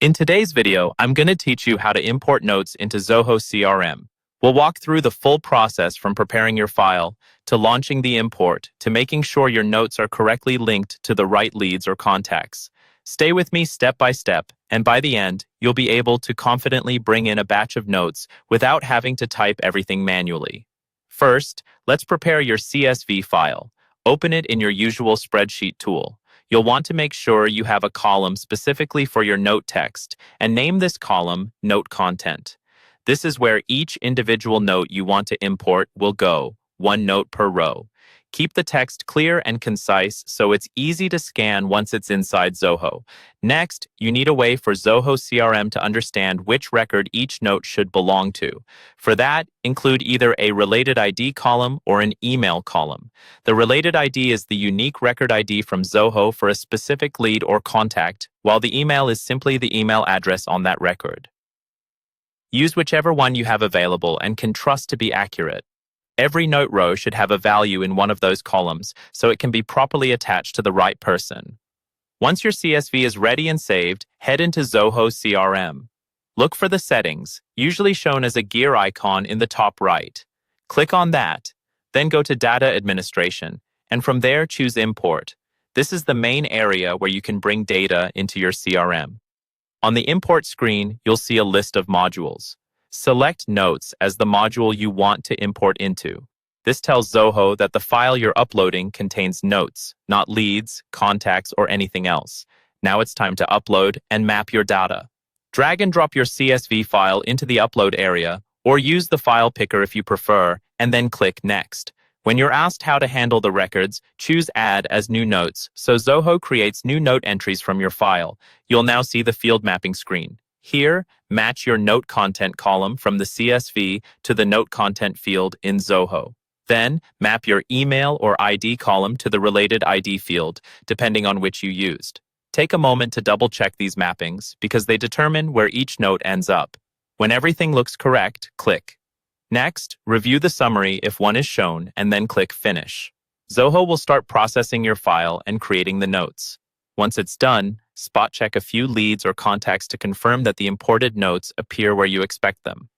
In today's video, I'm going to teach you how to import notes into Zoho CRM. We'll walk through the full process from preparing your file, to launching the import, to making sure your notes are correctly linked to the right leads or contacts. Stay with me step by step, and by the end, you'll be able to confidently bring in a batch of notes without having to type everything manually. First, let's prepare your CSV file. Open it in your usual spreadsheet tool. You'll want to make sure you have a column specifically for your note text and name this column Note Content. This is where each individual note you want to import will go, one note per row. Keep the text clear and concise so it's easy to scan once it's inside Zoho. Next, you need a way for Zoho CRM to understand which record each note should belong to. For that, include either a related ID column or an email column. The related ID is the unique record ID from Zoho for a specific lead or contact, while the email is simply the email address on that record. Use whichever one you have available and can trust to be accurate. Every note row should have a value in one of those columns so it can be properly attached to the right person. Once your CSV is ready and saved, head into Zoho CRM. Look for the settings, usually shown as a gear icon in the top right. Click on that, then go to Data Administration, and from there choose Import. This is the main area where you can bring data into your CRM. On the import screen, you'll see a list of modules. Select Notes as the module you want to import into. This tells Zoho that the file you're uploading contains notes, not leads, contacts, or anything else. Now it's time to upload and map your data. Drag and drop your CSV file into the upload area, or use the file picker if you prefer, and then click Next. When you're asked how to handle the records, choose Add as New Notes, so Zoho creates new note entries from your file. You'll now see the field mapping screen. Here, match your note content column from the CSV to the note content field in Zoho. Then, map your email or ID column to the related ID field, depending on which you used. Take a moment to double-check these mappings because they determine where each note ends up. When everything looks correct, click. Next, review the summary if one is shown and then click Finish. Zoho will start processing your file and creating the notes. Once it's done, spot check a few leads or contacts to confirm that the imported notes appear where you expect them.